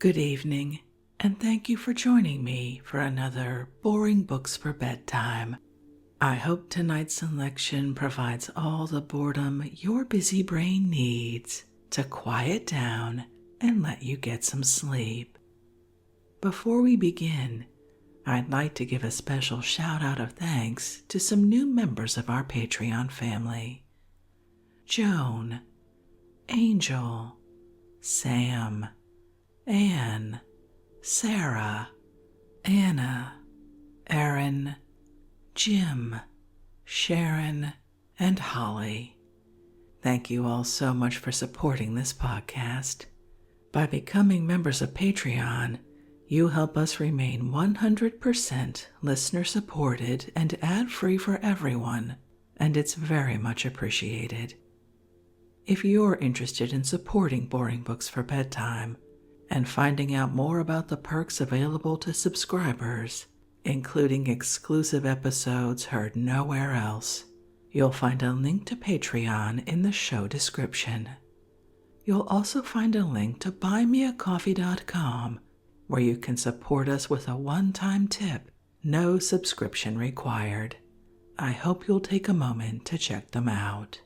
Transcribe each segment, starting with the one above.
Good evening, and thank you for joining me for another Boring Books for Bedtime. I hope tonight's selection provides all the boredom your busy brain needs to quiet down and let you get some sleep. Before we begin, I'd like to give a special shout out of thanks to some new members of our Patreon family: Joan, Angel, Sam, Anne, Sarah, Anna, Aaron, Jim, Sharon, and Holly. Thank you all so much for supporting this podcast. By becoming members of Patreon, you help us remain 100% listener-supported and ad-free for everyone, and it's very much appreciated. If you're interested in supporting Boring Books for Bedtime and finding out more about the perks available to subscribers, including exclusive episodes heard nowhere else, you'll find a link to Patreon in the show description. You'll also find a link to buymeacoffee.com, where you can support us with a one-time tip, no subscription required. I hope you'll take a moment to check them out.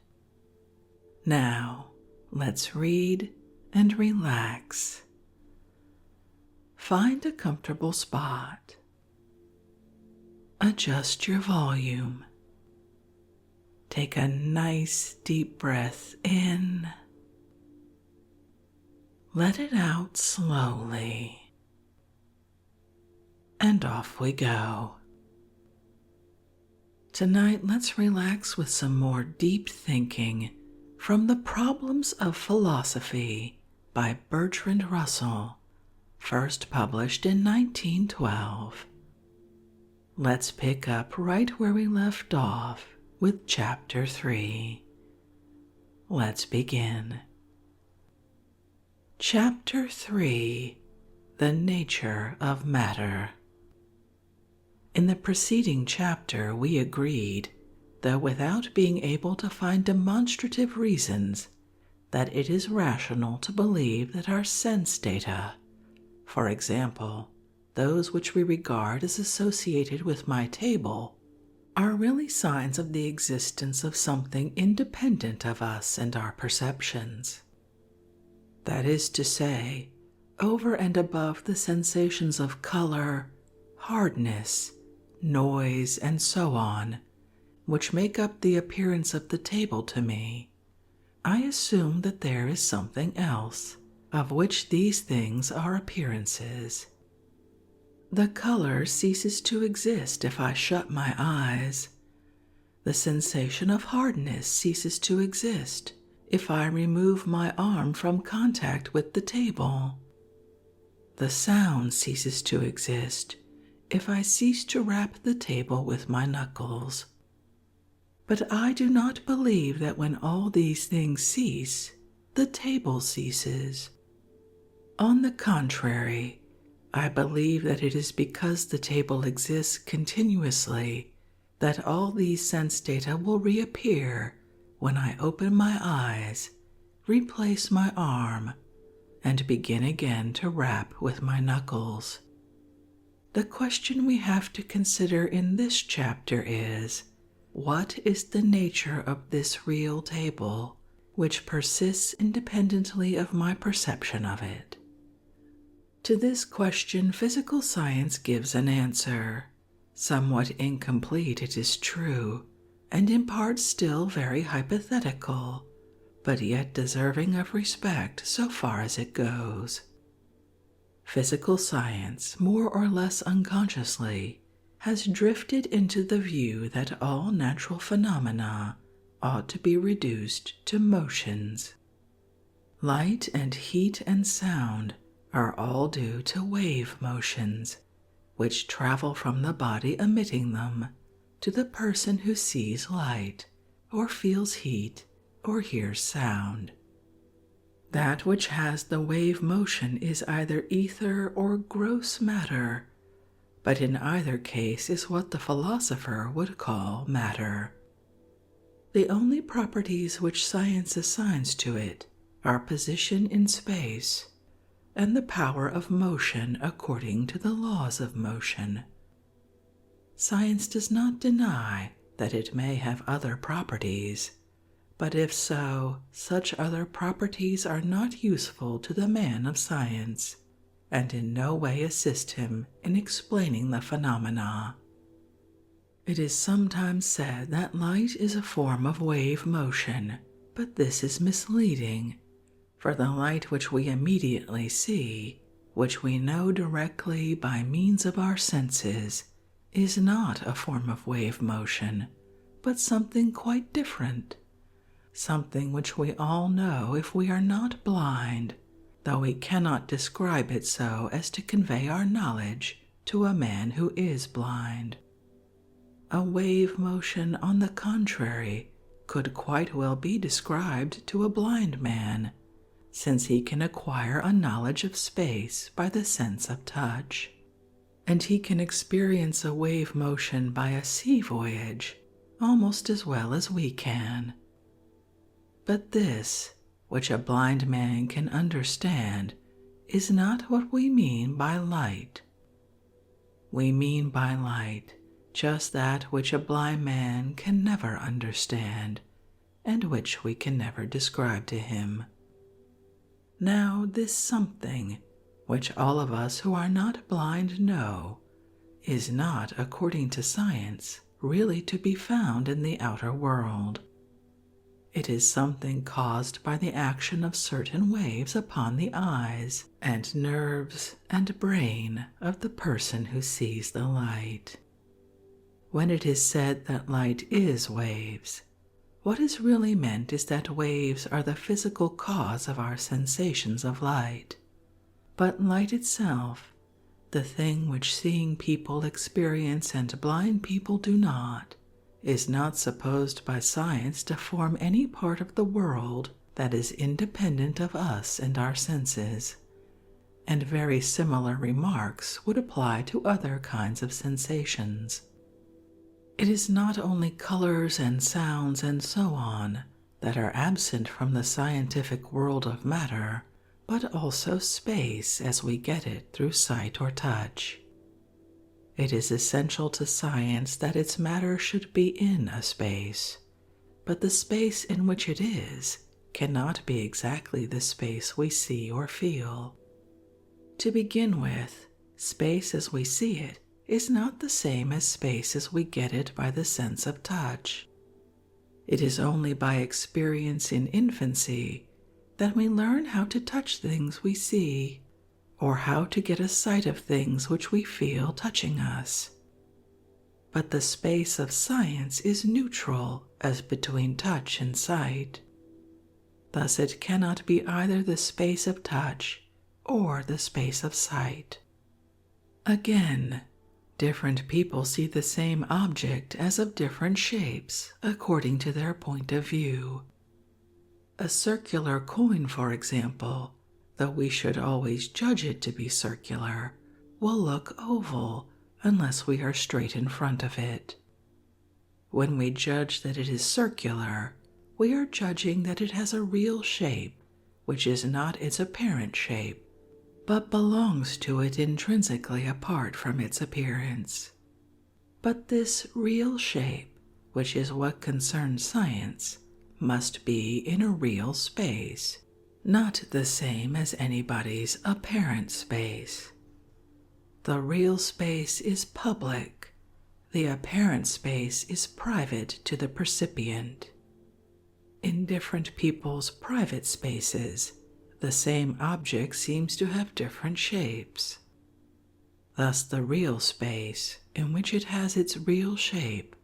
Now, let's read and relax. Find a comfortable spot. Adjust your volume. Take a nice deep breath in. Let it out slowly. And off we go. Tonight, let's relax with some more deep thinking from The Problems of Philosophy by Bertrand Russell, first published in 1912. Let's pick up right where we left off with Chapter 3. Let's begin. Chapter 3: The Nature of Matter. In the preceding chapter, we agreed, though without being able to find demonstrative reasons, that it is rational to believe that our sense data, for example, those which we regard as associated with my table, are really signs of the existence of something independent of us and our perceptions. That is to say, over and above the sensations of color, hardness, noise, and so on, which make up the appearance of the table to me, I assume that there is something else, of which these things are appearances. The color ceases to exist if I shut my eyes. The sensation of hardness ceases to exist if I remove my arm from contact with the table. The sound ceases to exist if I cease to rap the table with my knuckles. But I do not believe that when all these things cease, the table ceases. On the contrary, I believe that it is because the table exists continuously that all these sense data will reappear when I open my eyes, replace my arm, and begin again to rap with my knuckles. The question we have to consider in this chapter is, what is the nature of this real table, which persists independently of my perception of it? To this question, physical science gives an answer, somewhat incomplete, it is true, and in part still very hypothetical, but yet deserving of respect so far as it goes. Physical science, more or less unconsciously, has drifted into the view that all natural phenomena ought to be reduced to motions. Light and heat and sound are all due to wave motions, which travel from the body emitting them to the person who sees light, or feels heat, or hears sound. That which has the wave motion is either ether or gross matter, but in either case is what the philosopher would call matter. The only properties which science assigns to it are position in space, and the power of motion according to the laws of motion. Science does not deny that it may have other properties, but if so, such other properties are not useful to the man of science, and in no way assist him in explaining the phenomena. It is sometimes said that light is a form of wave motion, but this is misleading, for the light which we immediately see, which we know directly by means of our senses, is not a form of wave motion, but something quite different, something which we all know if we are not blind, though we cannot describe it so as to convey our knowledge to a man who is blind. A wave motion, on the contrary, could quite well be described to a blind man, since he can acquire a knowledge of space by the sense of touch, and he can experience a wave motion by a sea voyage almost as well as we can. But this, which a blind man can understand, is not what we mean by light. We mean by light just that which a blind man can never understand, and which we can never describe to him. Now, this something, which all of us who are not blind know, is not, according to science, really to be found in the outer world. It is something caused by the action of certain waves upon the eyes and nerves and brain of the person who sees the light. When it is said that light is waves, what is really meant is that waves are the physical cause of our sensations of light. But light itself, the thing which seeing people experience and blind people do not, is not supposed by science to form any part of the world that is independent of us and our senses, and very similar remarks would apply to other kinds of sensations. It is not only colors and sounds and so on that are absent from the scientific world of matter, but also space as we get it through sight or touch. It is essential to science that its matter should be in a space, but the space in which it is cannot be exactly the space we see or feel. To begin with, space as we see it is not the same as space as we get it by the sense of touch. It is only by experience in infancy that we learn how to touch things we see, or how to get a sight of things which we feel touching us. But the space of science is neutral as between touch and sight. Thus it cannot be either the space of touch or the space of sight. Again, different people see the same object as of different shapes according to their point of view. A circular coin, for example, though we should always judge it to be circular, will look oval unless we are straight in front of it. When we judge that it is circular, we are judging that it has a real shape, which is not its apparent shape, but belongs to it intrinsically apart from its appearance. But this real shape, which is what concerns science, must be in a real space, not the same as anybody's apparent space. The real space is public, the apparent space is private to the percipient. In different people's private spaces, the same object seems to have different shapes. Thus the real space, in which it has its real shape,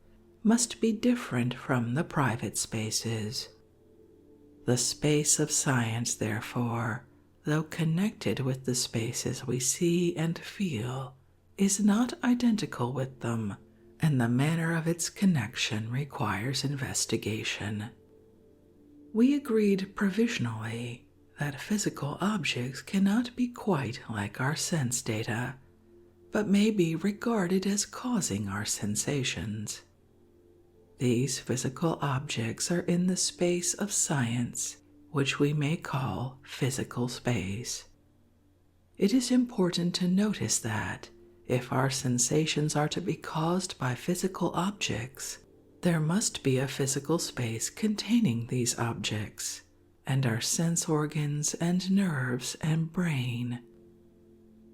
must be different from the private spaces. The space of science, therefore, though connected with the spaces we see and feel, is not identical with them, and the manner of its connection requires investigation. We agreed provisionally that physical objects cannot be quite like our sense data, but may be regarded as causing our sensations. These physical objects are in the space of science, which we may call physical space. It is important to notice that if our sensations are to be caused by physical objects, there must be a physical space containing these objects, and our sense organs and nerves and brain.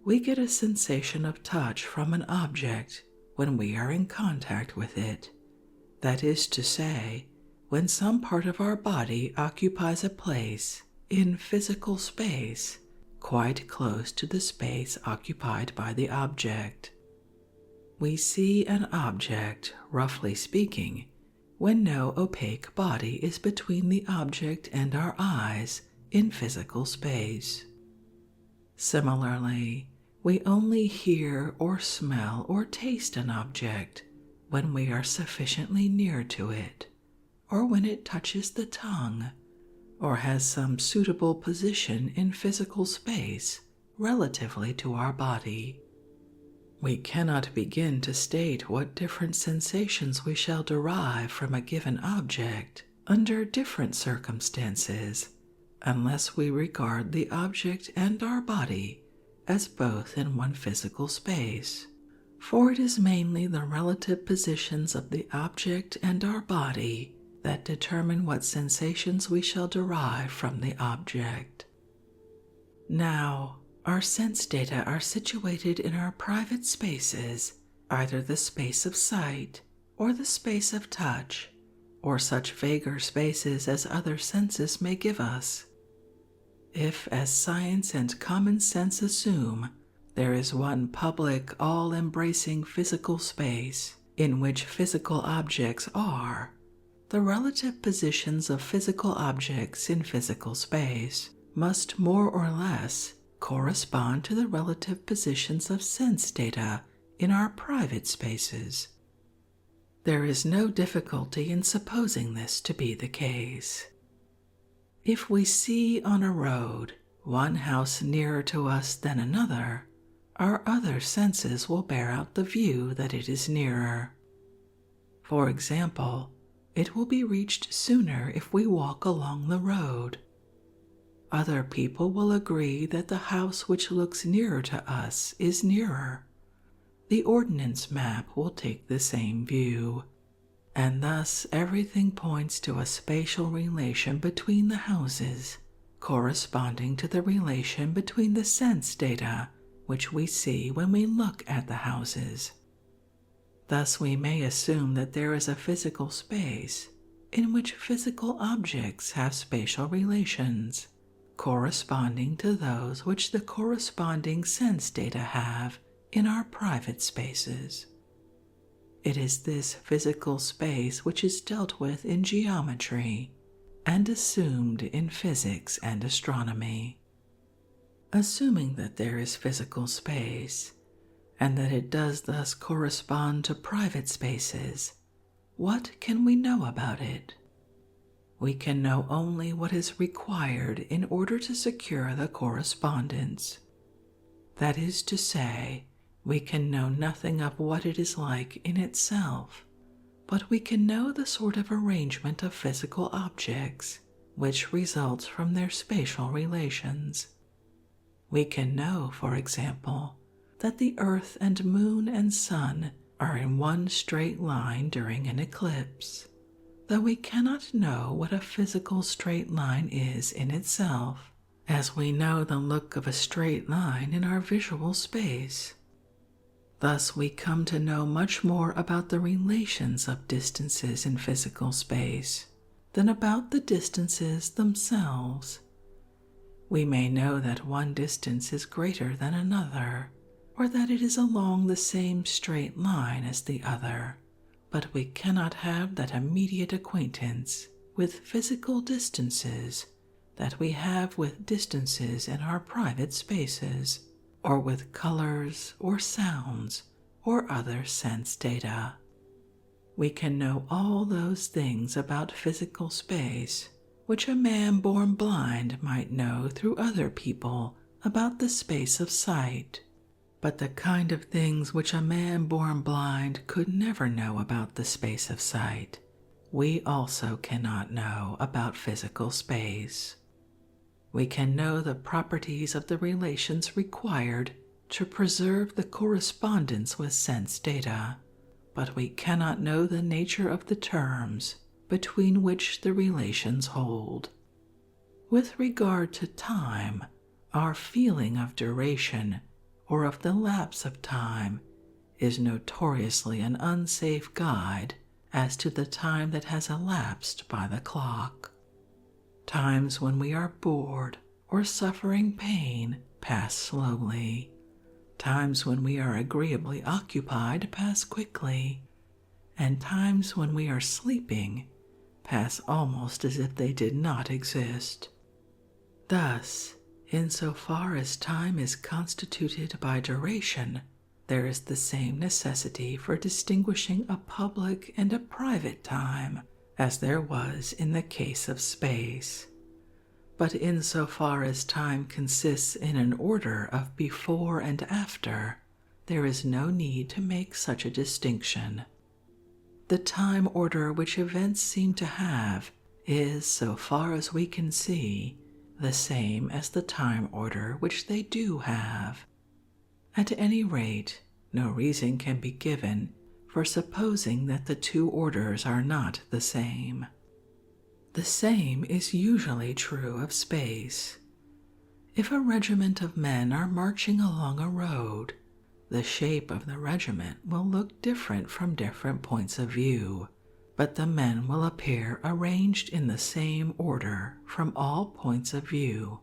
We get a sensation of touch from an object when we are in contact with it. That is to say, when some part of our body occupies a place in physical space quite close to the space occupied by the object. We see an object, roughly speaking, when no opaque body is between the object and our eyes in physical space. Similarly, we only hear or smell or taste an object when we are sufficiently near to it, or when it touches the tongue, or has some suitable position in physical space relatively to our body. We cannot begin to state what different sensations we shall derive from a given object under different circumstances, unless we regard the object and our body as both in one physical space, for it is mainly the relative positions of the object and our body that determine what sensations we shall derive from the object. Now, our sense data are situated in our private spaces, either the space of sight or the space of touch, or such vaguer spaces as other senses may give us. If, as science and common sense assume, there is one public, all-embracing physical space in which physical objects are, the relative positions of physical objects in physical space must more or less correspond to the relative positions of sense data in our private spaces. There is no difficulty in supposing this to be the case. If we see on a road one house nearer to us than another, our other senses will bear out the view that it is nearer. For example, it will be reached sooner if we walk along the road. Other people will agree that the house which looks nearer to us is nearer. The ordnance map will take the same view, and thus everything points to a spatial relation between the houses, corresponding to the relation between the sense data which we see when we look at the houses. Thus we may assume that there is a physical space in which physical objects have spatial relations, corresponding to those which the corresponding sense data have in our private spaces. It is this physical space which is dealt with in geometry and assumed in physics and astronomy. Assuming that there is physical space, and that it does thus correspond to private spaces, what can we know about it? We can know only what is required in order to secure the correspondence. That is to say, we can know nothing of what it is like in itself, but we can know the sort of arrangement of physical objects which results from their spatial relations. We can know, for example, that the earth and moon and sun are in one straight line during an eclipse, though we cannot know what a physical straight line is in itself, as we know the look of a straight line in our visual space. Thus we come to know much more about the relations of distances in physical space than about the distances themselves. We may know that one distance is greater than another, or that it is along the same straight line as the other, but we cannot have that immediate acquaintance with physical distances that we have with distances in our private spaces, or with colors or sounds or other sense data. We can know all those things about physical space which a man born blind might know through other people about the space of sight. But the kind of things which a man born blind could never know about the space of sight, we also cannot know about physical space. We can know the properties of the relations required to preserve the correspondence with sense data, but we cannot know the nature of the terms between which the relations hold. With regard to time, our feeling of duration or of the lapse of time is notoriously an unsafe guide as to the time that has elapsed by the clock. Times when we are bored or suffering pain pass slowly. Times when we are agreeably occupied pass quickly, and times when we are sleeping pass almost as if they did not exist. Thus, insofar as time is constituted by duration, there is the same necessity for distinguishing a public and a private time as there was in the case of space. But insofar as time consists in an order of before and after, there is no need to make such a distinction. The time order which events seem to have is, so far as we can see, the same as the time order which they do have. At any rate, no reason can be given for supposing that the two orders are not the same. The same is usually true of space. If a regiment of men are marching along a road, the shape of the regiment will look different from different points of view, but the men will appear arranged in the same order from all points of view.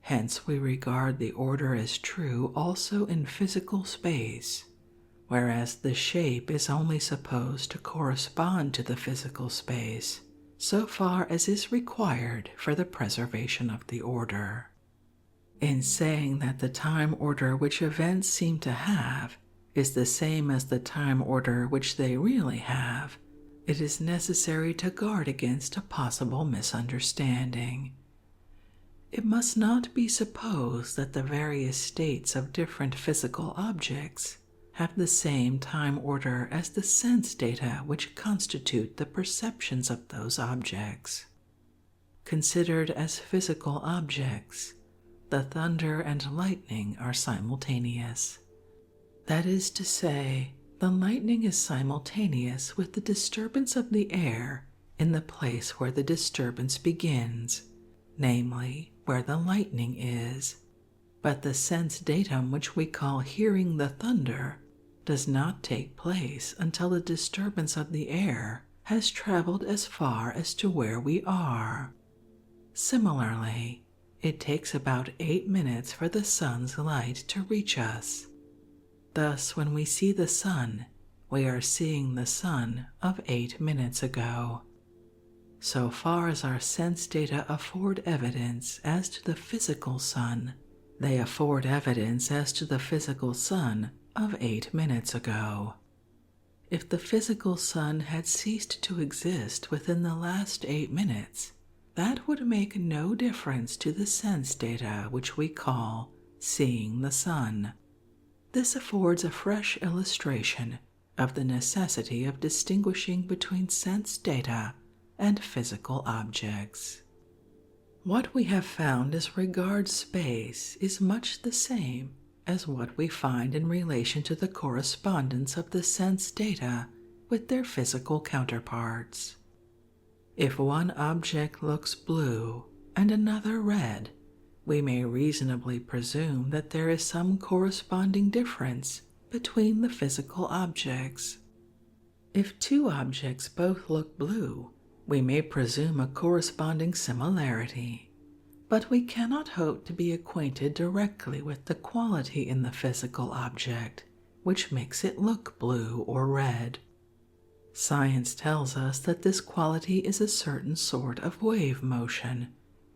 Hence we regard the order as true also in physical space, whereas the shape is only supposed to correspond to the physical space so far as is required for the preservation of the order. In saying that the time order which events seem to have is the same as the time order which they really have, it is necessary to guard against a possible misunderstanding. It must not be supposed that the various states of different physical objects have the same time order as the sense data which constitute the perceptions of those objects. Considered as physical objects, the thunder and lightning are simultaneous. That is to say, the lightning is simultaneous with the disturbance of the air in the place where the disturbance begins, namely, where the lightning is. But the sense datum which we call hearing the thunder does not take place until the disturbance of the air has traveled as far as to where we are. Similarly, it takes about 8 minutes for the sun's light to reach us. Thus, when we see the sun, we are seeing the sun of 8 minutes ago. So far as our sense data afford evidence as to the physical sun, they afford evidence as to the physical sun of 8 minutes ago. If the physical sun had ceased to exist within the last 8 minutes, that would make no difference to the sense data which we call seeing the sun. This affords a fresh illustration of the necessity of distinguishing between sense data and physical objects. What we have found as regards space is much the same as what we find in relation to the correspondence of the sense data with their physical counterparts. If one object looks blue and another red, we may reasonably presume that there is some corresponding difference between the physical objects. If two objects both look blue, we may presume a corresponding similarity, but we cannot hope to be acquainted directly with the quality in the physical object which makes it look blue or red. Science tells us that this quality is a certain sort of wave motion,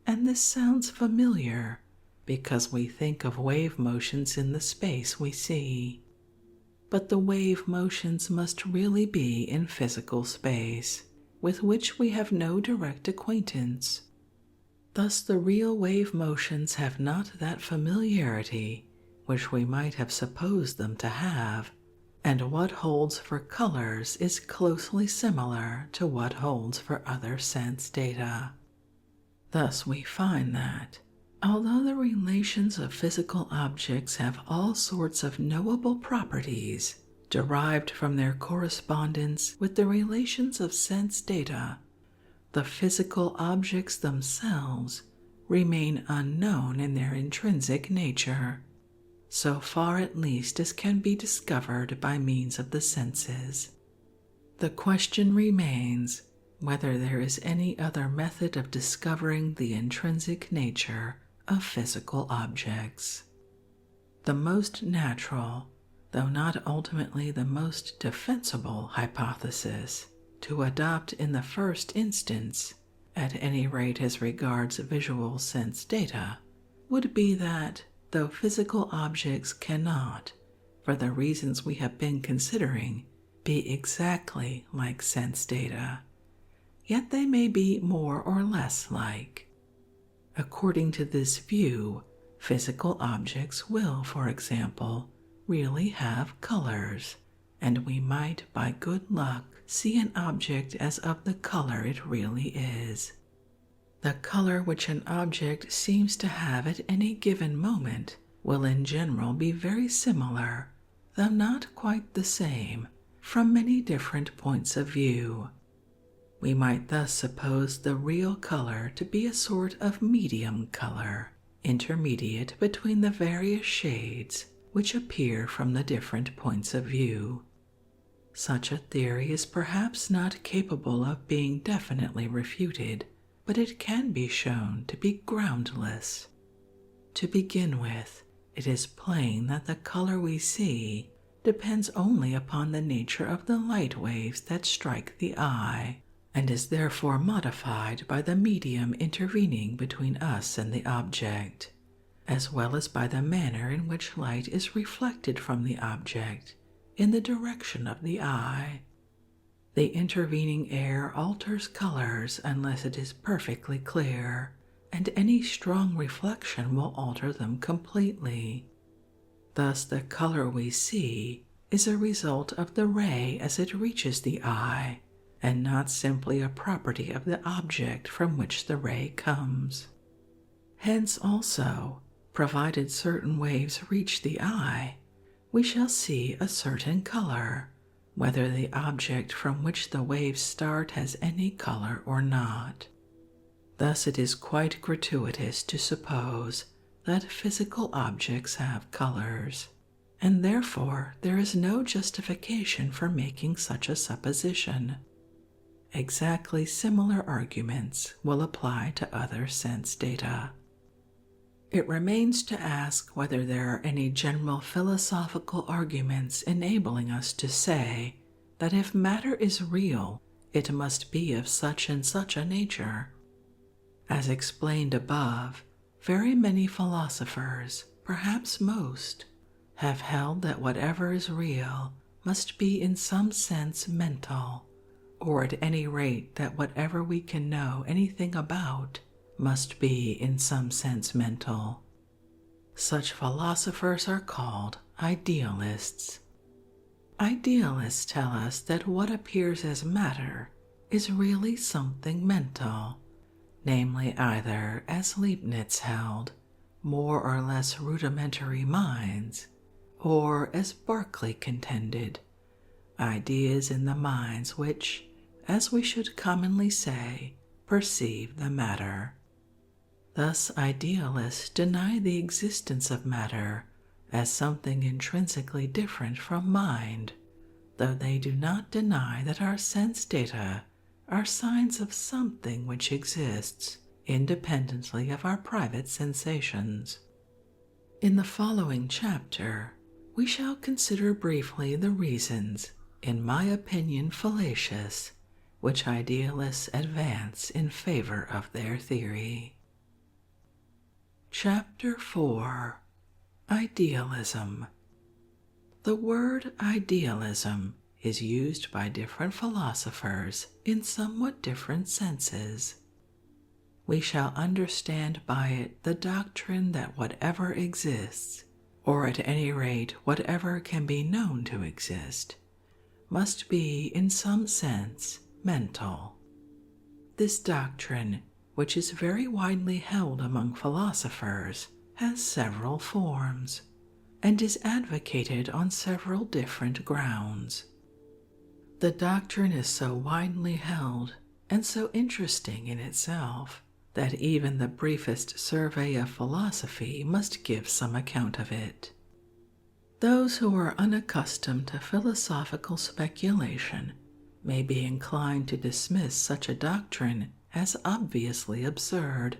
and this sounds familiar because we think of wave motions in the space we see. But the wave motions must really be in physical space, with which we have no direct acquaintance. Thus the real wave motions have not that familiarity which we might have supposed them to have, and what holds for colors is closely similar to what holds for other sense data. Thus we find that, although the relations of physical objects have all sorts of knowable properties derived from their correspondence with the relations of sense data, the physical objects themselves remain unknown in their intrinsic nature, so far at least as can be discovered by means of the senses. The question remains whether there is any other method of discovering the intrinsic nature of physical objects. The most natural, though not ultimately the most defensible hypothesis to adopt in the first instance, at any rate as regards visual sense data, would be that though physical objects cannot, for the reasons we have been considering, be exactly like sense data, yet they may be more or less like. According to this view, physical objects will, for example, really have colors, and we might, by good luck, see an object as of the color it really is. The color which an object seems to have at any given moment will in general be very similar, though not quite the same, from many different points of view. We might thus suppose the real color to be a sort of medium color, intermediate between the various shades which appear from the different points of view. Such a theory is perhaps not capable of being definitely refuted, but it can be shown to be groundless. To begin with, it is plain that the color we see depends only upon the nature of the light waves that strike the eye, and is therefore modified by the medium intervening between us and the object, as well as by the manner in which light is reflected from the object in the direction of the eye. The intervening air alters colors unless it is perfectly clear, and any strong reflection will alter them completely. Thus the color we see is a result of the ray as it reaches the eye, and not simply a property of the object from which the ray comes. Hence also, provided certain waves reach the eye, we shall see a certain color, whether the object from which the waves start has any color or not. Thus it is quite gratuitous to suppose that physical objects have colors, and therefore there is no justification for making such a supposition. Exactly similar arguments will apply to other sense data. It remains to ask whether there are any general philosophical arguments enabling us to say that if matter is real, it must be of such and such a nature. As explained above, very many philosophers, perhaps most, have held that whatever is real must be in some sense mental, or at any rate that whatever we can know anything about must be in some sense mental. Such philosophers are called idealists. Idealists tell us that what appears as matter is really something mental, namely either, as Leibniz held, more or less rudimentary minds, or, as Berkeley contended, ideas in the minds which, as we should commonly say, perceive the matter. Thus idealists deny the existence of matter as something intrinsically different from mind, though they do not deny that our sense data are signs of something which exists independently of our private sensations. In the following chapter, we shall consider briefly the reasons, in my opinion fallacious, which idealists advance in favor of their theory. Chapter 4. Idealism. The word idealism is used by different philosophers in somewhat different senses. We shall understand by it the doctrine that whatever exists, or at any rate whatever can be known to exist, must be in some sense mental. This doctrine, which is very widely held among philosophers, has several forms, and is advocated on several different grounds. The doctrine is so widely held and so interesting in itself that even the briefest survey of philosophy must give some account of it. Those who are unaccustomed to philosophical speculation may be inclined to dismiss such a doctrine as obviously absurd.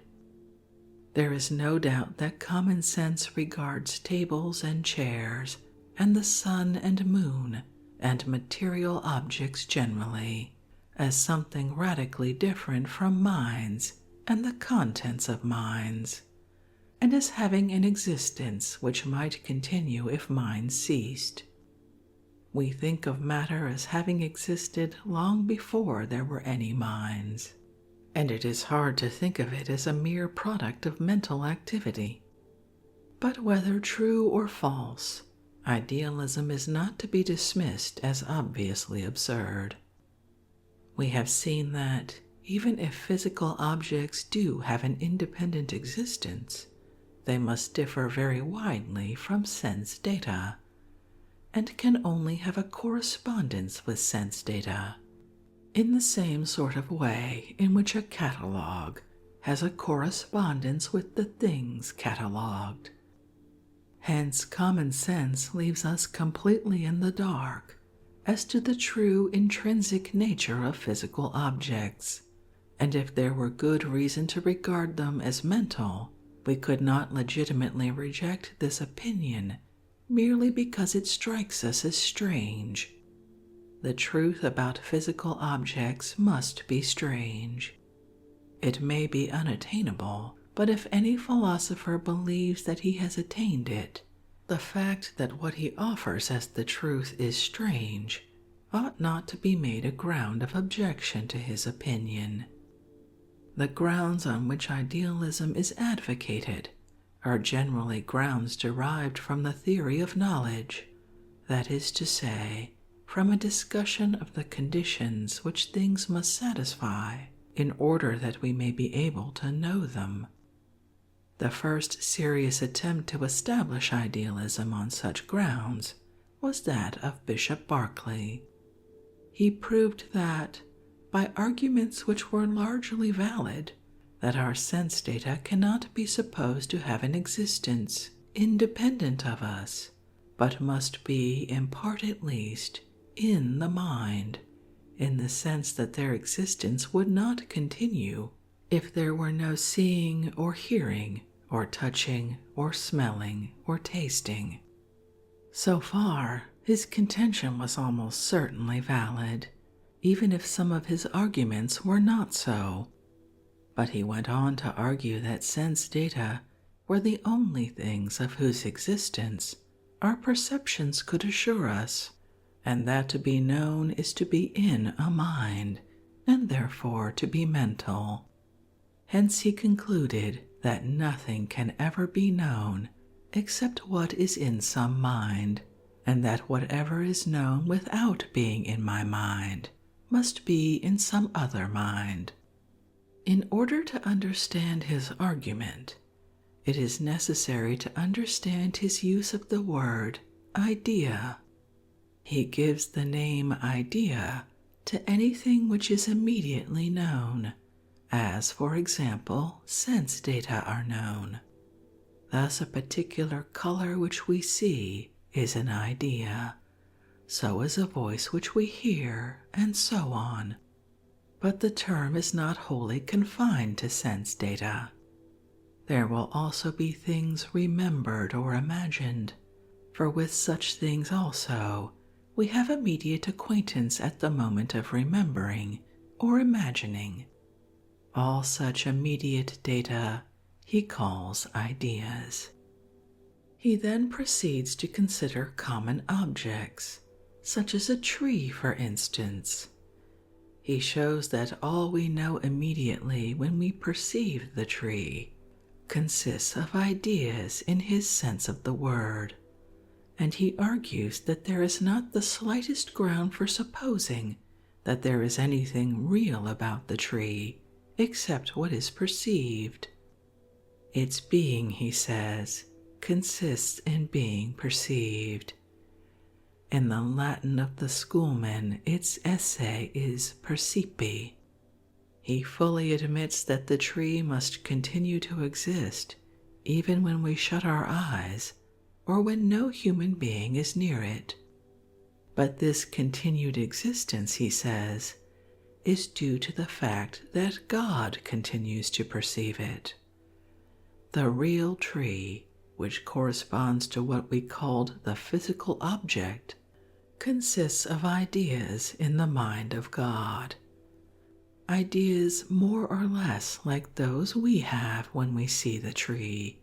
There is no doubt that common sense regards tables and chairs and the sun and moon and material objects generally as something radically different from minds and the contents of minds, and as having an existence which might continue if minds ceased. We think of matter as having existed long before there were any minds, and it is hard to think of it as a mere product of mental activity. But whether true or false, idealism is not to be dismissed as obviously absurd. We have seen that, even if physical objects do have an independent existence, they must differ very widely from sense data, and can only have a correspondence with sense data, in the same sort of way in which a catalogue has a correspondence with the things catalogued. Hence, common sense leaves us completely in the dark as to the true intrinsic nature of physical objects, and if there were good reason to regard them as mental, we could not legitimately reject this opinion merely because it strikes us as strange. The truth about physical objects must be strange. It may be unattainable, but if any philosopher believes that he has attained it, the fact that what he offers as the truth is strange ought not to be made a ground of objection to his opinion. The grounds on which idealism is advocated are generally grounds derived from the theory of knowledge, that is to say, from a discussion of the conditions which things must satisfy in order that we may be able to know them. The first serious attempt to establish idealism on such grounds was that of Bishop Berkeley. He proved that, by arguments which were largely valid, that our sense data cannot be supposed to have an existence independent of us, but must be, in part at least, in the mind, in the sense that their existence would not continue if there were no seeing or hearing or touching or smelling or tasting. So far, his contention was almost certainly valid, even if some of his arguments were not so. But he went on to argue that sense data were the only things of whose existence our perceptions could assure us, and that to be known is to be in a mind, and therefore to be mental. Hence he concluded that nothing can ever be known except what is in some mind, and that whatever is known without being in my mind must be in some other mind. In order to understand his argument, it is necessary to understand his use of the word idea. He gives the name idea to anything which is immediately known, as, for example, sense data are known. Thus, a particular color which we see is an idea, so is a voice which we hear, and so on. But the term is not wholly confined to sense data. There will also be things remembered or imagined, for with such things also we have immediate acquaintance at the moment of remembering or imagining. All such immediate data he calls ideas. He then proceeds to consider common objects, such as a tree, for instance. He shows that all we know immediately when we perceive the tree consists of ideas in his sense of the word, and he argues that there is not the slightest ground for supposing that there is anything real about the tree except what is perceived. Its being, he says, consists in being perceived. In the Latin of the schoolmen, its esse is percipi. He fully admits that the tree must continue to exist even when we shut our eyes or when no human being is near it. But this continued existence, he says, is due to the fact that God continues to perceive it. The real tree, which corresponds to what we called the physical object, consists of ideas in the mind of God. Ideas more or less like those we have when we see the tree,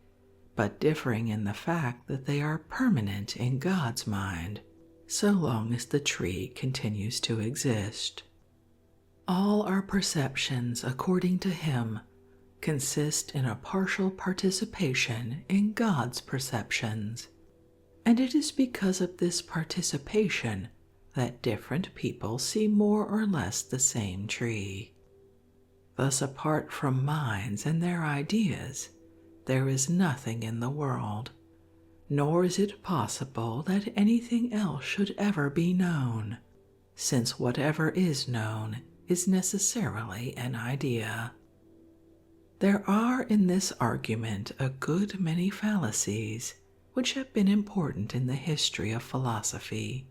but differing in the fact that they are permanent in God's mind, so long as the tree continues to exist. All our perceptions, according to him, consist in a partial participation in God's perceptions, and it is because of this participation that different people see more or less the same tree. Thus, apart from minds and their ideas, there is nothing in the world, nor is it possible that anything else should ever be known, since whatever is known is necessarily an idea. There are in this argument a good many fallacies which have been important in the history of philosophy,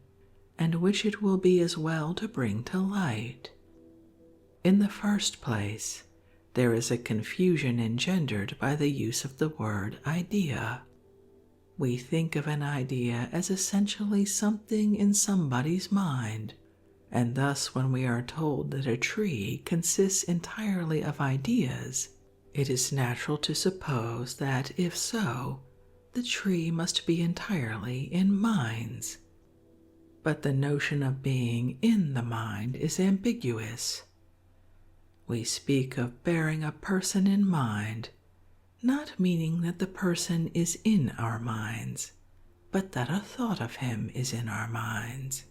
and which it will be as well to bring to light. In the first place, there is a confusion engendered by the use of the word idea. We think of an idea as essentially something in somebody's mind, and thus when we are told that a tree consists entirely of ideas, it is natural to suppose that, if so, the tree must be entirely in minds. But the notion of being in the mind is ambiguous. We speak of bearing a person in mind, not meaning that the person is in our minds, but that a thought of him is in our minds.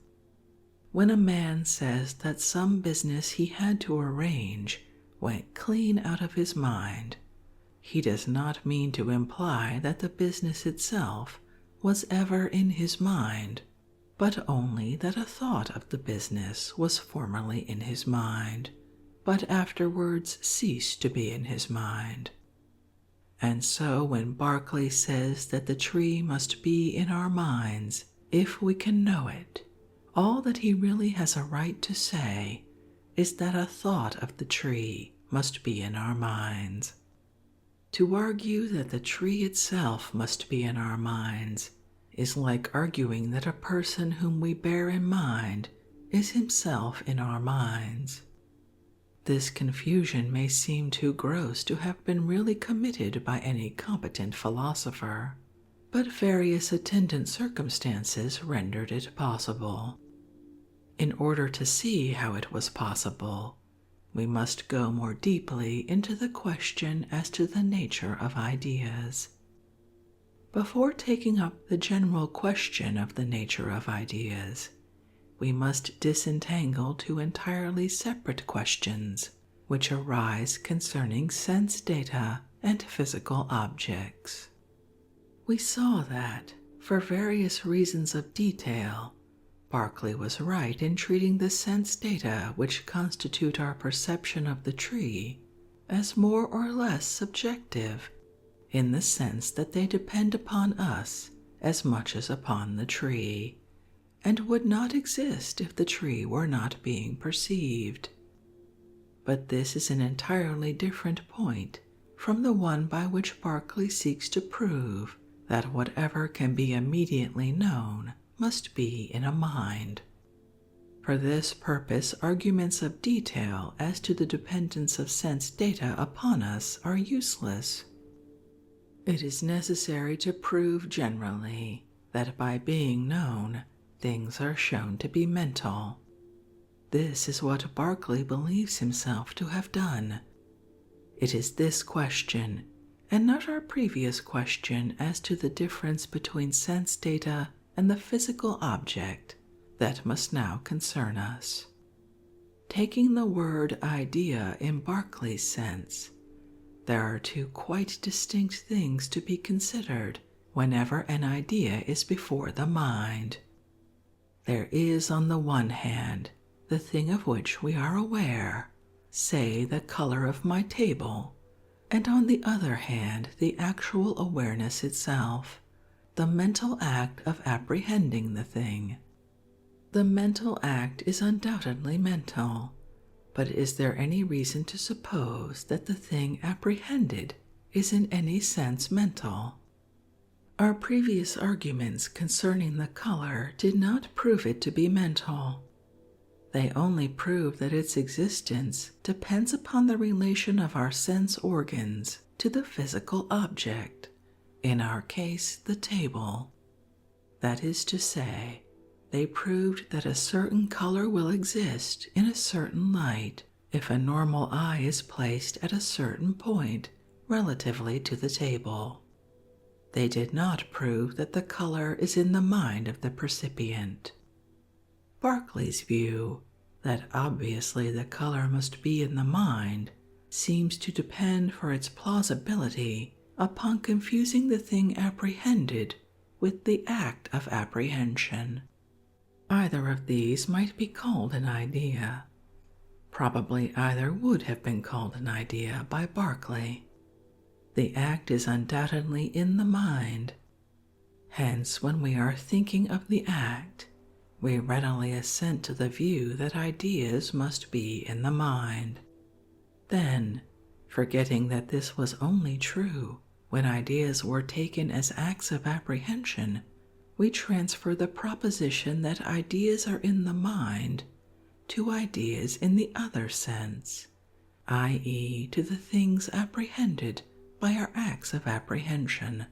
When a man says that some business he had to arrange went clean out of his mind, he does not mean to imply that the business itself was ever in his mind, but only that a thought of the business was formerly in his mind, but afterwards ceased to be in his mind. And so when Berkeley says that the tree must be in our minds if we can know it, all that he really has a right to say is that a thought of the tree must be in our minds. To argue that the tree itself must be in our minds is like arguing that a person whom we bear in mind is himself in our minds. This confusion may seem too gross to have been really committed by any competent philosopher, but various attendant circumstances rendered it possible. In order to see how it was possible, we must go more deeply into the question as to the nature of ideas. Before taking up the general question of the nature of ideas, we must disentangle two entirely separate questions which arise concerning sense data and physical objects. We saw that, for various reasons of detail, Berkeley was right in treating the sense data which constitute our perception of the tree as more or less subjective, in the sense that they depend upon us as much as upon the tree, and would not exist if the tree were not being perceived. But this is an entirely different point from the one by which Berkeley seeks to prove that whatever can be immediately known must be in a mind. For this purpose, arguments of detail as to the dependence of sense data upon us are useless. It is necessary to prove generally that by being known, things are shown to be mental. This is what Berkeley believes himself to have done. It is this question, and not our previous question as to the difference between sense data and the physical object, that must now concern us. Taking the word idea in Berkeley's sense, there are two quite distinct things to be considered whenever an idea is before the mind. There is, on the one hand, the thing of which we are aware, say the color of my table, and on the other hand, the actual awareness itself, the mental act of apprehending the thing. The mental act is undoubtedly mental, but is there any reason to suppose that the thing apprehended is in any sense mental? Our previous arguments concerning the color did not prove it to be mental. They only prove that its existence depends upon the relation of our sense organs to the physical object, in our case the table. That is to say, they proved that a certain color will exist in a certain light if a normal eye is placed at a certain point relatively to the table. They did not prove that the color is in the mind of the percipient. Berkeley's view, that obviously the color must be in the mind, seems to depend for its plausibility upon confusing the thing apprehended with the act of apprehension. Either of these might be called an idea. Probably either would have been called an idea by Berkeley. The act is undoubtedly in the mind. Hence, when we are thinking of the act, we readily assent to the view that ideas must be in the mind. Then, forgetting that this was only true when ideas were taken as acts of apprehension, we transfer the proposition that ideas are in the mind to ideas in the other sense, i.e., to the things apprehended by our acts of apprehension.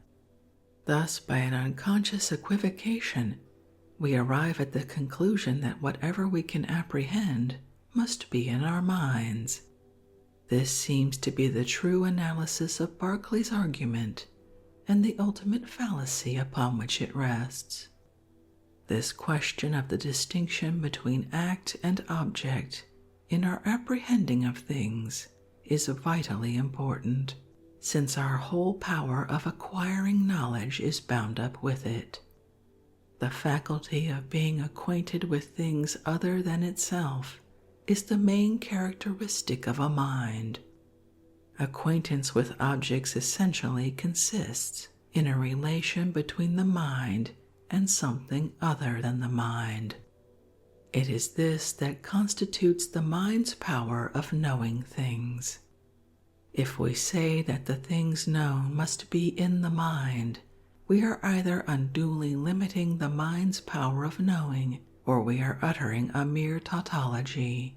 Thus, by an unconscious equivocation, we arrive at the conclusion that whatever we can apprehend must be in our minds. This seems to be the true analysis of Berkeley's argument and the ultimate fallacy upon which it rests. This question of the distinction between act and object in our apprehending of things is vitally important, since our whole power of acquiring knowledge is bound up with it. The faculty of being acquainted with things other than itself is the main characteristic of a mind. Acquaintance with objects essentially consists in a relation between the mind and something other than the mind. It is this that constitutes the mind's power of knowing things. If we say that the things known must be in the mind, we are either unduly limiting the mind's power of knowing, or we are uttering a mere tautology.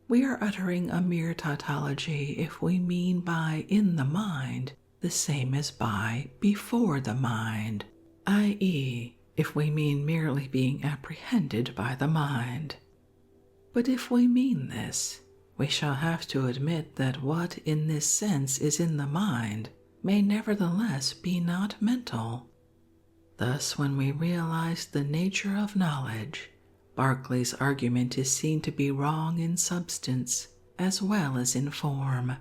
We are uttering a mere tautology if we mean by in the mind the same as by before the mind, i.e., if we mean merely being apprehended by the mind. But if we mean this, we shall have to admit that what in this sense is in the mind may nevertheless be not mental. Thus, when we realize the nature of knowledge, Berkeley's argument is seen to be wrong in substance as well as in form,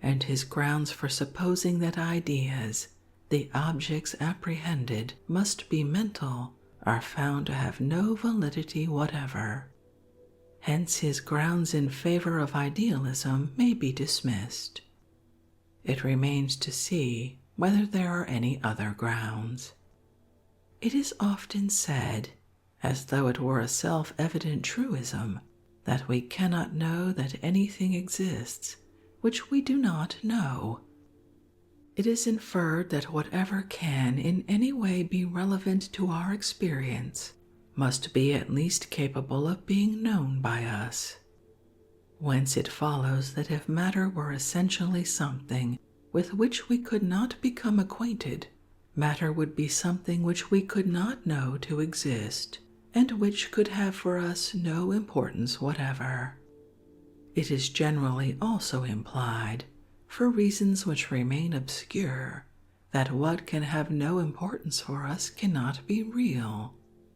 and his grounds for supposing that ideas, the objects apprehended, must be mental, are found to have no validity whatever. Hence his grounds in favor of idealism may be dismissed. It remains to see whether there are any other grounds. It is often said, as though it were a self-evident truism, that we cannot know that anything exists which we do not know. It is inferred that whatever can in any way be relevant to our experience must be at least capable of being known by us. Whence it follows that if matter were essentially something with which we could not become acquainted, matter would be something which we could not know to exist, and which could have for us no importance whatever. It is generally also implied, for reasons which remain obscure, that what can have no importance for us cannot be real,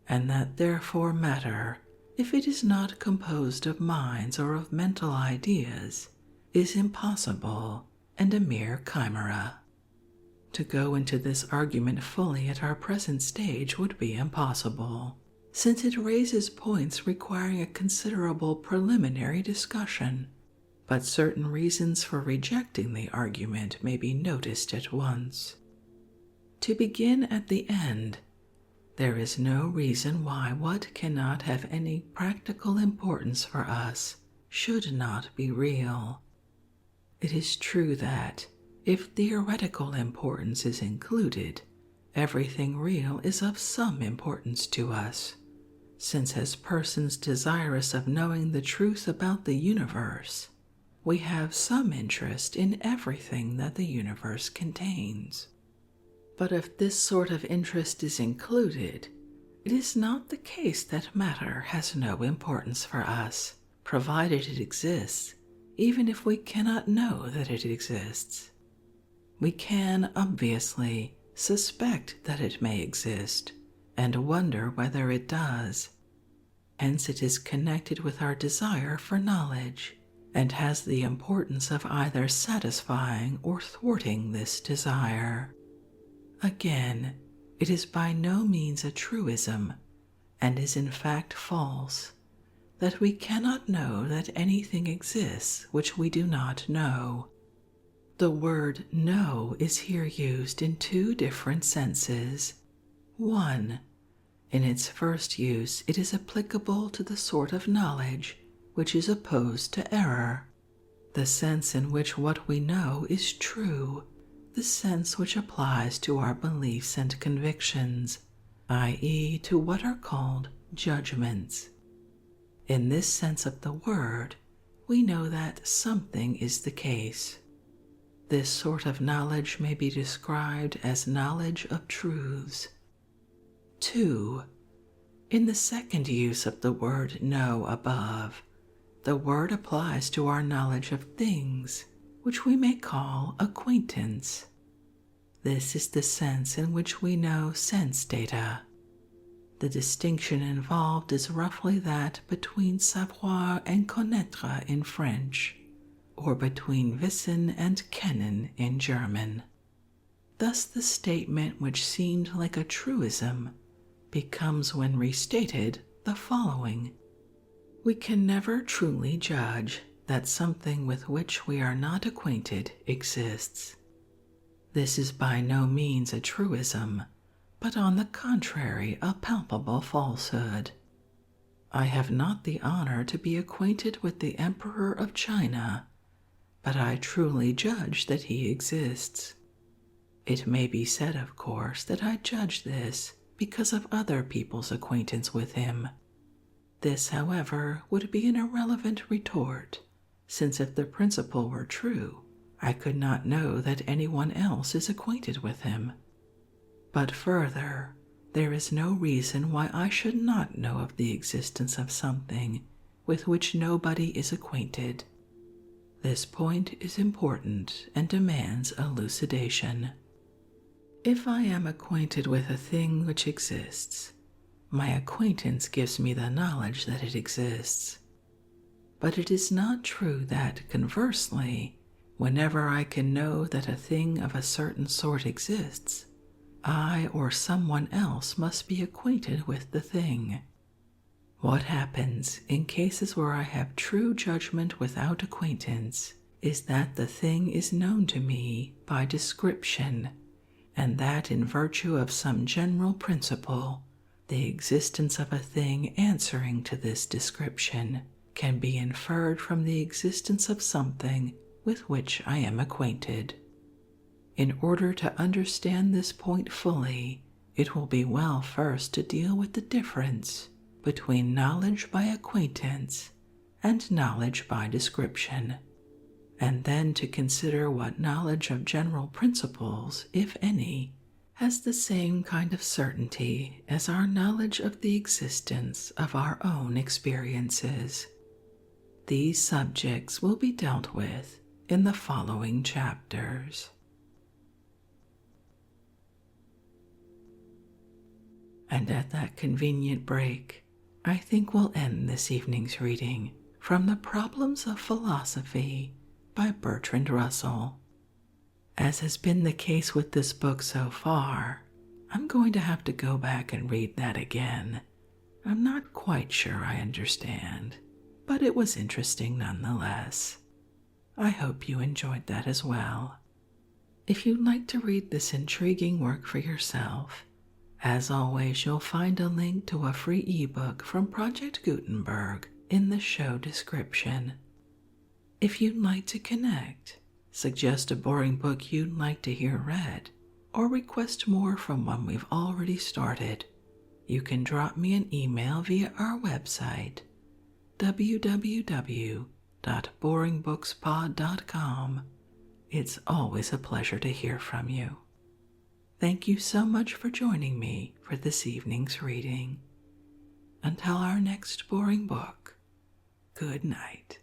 and that therefore matter, if it is not composed of minds or of mental ideas, is impossible and a mere chimera. To go into this argument fully at our present stage would be impossible, since it raises points requiring a considerable preliminary discussion, but certain reasons for rejecting the argument may be noticed at once. To begin at the end, there is no reason why what cannot have any practical importance for us should not be real. It is true that, if theoretical importance is included, everything real is of some importance to us, since as persons desirous of knowing the truth about the universe, we have some interest in everything that the universe contains. But if this sort of interest is included, it is not the case that matter has no importance for us, provided it exists, even if we cannot know that it exists. We can, obviously, suspect that it may exist, and wonder whether it does. Hence it is connected with our desire for knowledge, and has the importance of either satisfying or thwarting this desire. Again, it is by no means a truism, and is in fact false, that we cannot know that anything exists which we do not know. The word know is here used in two different senses. One, in its first use, it is applicable to the sort of knowledge which is opposed to error, the sense in which what we know is true, the sense which applies to our beliefs and convictions, i.e., to what are called judgments. In this sense of the word, we know that something is the case. This sort of knowledge may be described as knowledge of truths. 2. In the second use of the word know above, the word applies to our knowledge of things, which we may call acquaintance. This is the sense in which we know sense data. The distinction involved is roughly that between savoir and connaître in French, or between wissen and kennen in German. Thus the statement which seemed like a truism becomes, when restated, the following: we can never truly judge that something with which we are not acquainted exists. This is by no means a truism, but on the contrary a palpable falsehood. I have not the honor to be acquainted with the Emperor of China, but I truly judge that he exists. It may be said, of course, that I judge this because of other people's acquaintance with him. This, however, would be an irrelevant retort, since if the principle were true, I could not know that anyone else is acquainted with him. But further, there is no reason why I should not know of the existence of something with which nobody is acquainted. This point is important and demands elucidation. If I am acquainted with a thing which exists, my acquaintance gives me the knowledge that it exists. But it is not true that, conversely, whenever I can know that a thing of a certain sort exists, I or someone else must be acquainted with the thing. What happens in cases where I have true judgment without acquaintance is that the thing is known to me by description, and that in virtue of some general principle, the existence of a thing answering to this description can be inferred from the existence of something with which I am acquainted. In order to understand this point fully, it will be well first to deal with the difference between knowledge by acquaintance and knowledge by description, and then to consider what knowledge of general principles, if any, has the same kind of certainty as our knowledge of the existence of our own experiences. These subjects will be dealt with in the following chapters. And at that convenient break, I think we'll end this evening's reading from The Problems of Philosophy by Bertrand Russell. As has been the case with this book so far, I'm going to have to go back and read that again. I'm not quite sure I understand, but it was interesting nonetheless. I hope you enjoyed that as well. If you'd like to read this intriguing work for yourself, as always, you'll find a link to a free ebook from Project Gutenberg in the show description. If you'd like to connect, suggest a boring book you'd like to hear read, or request more from one we've already started, you can drop me an email via our website, www.boringbookspod.com. It's always a pleasure to hear from you. Thank you so much for joining me for this evening's reading. Until our next boring book, good night.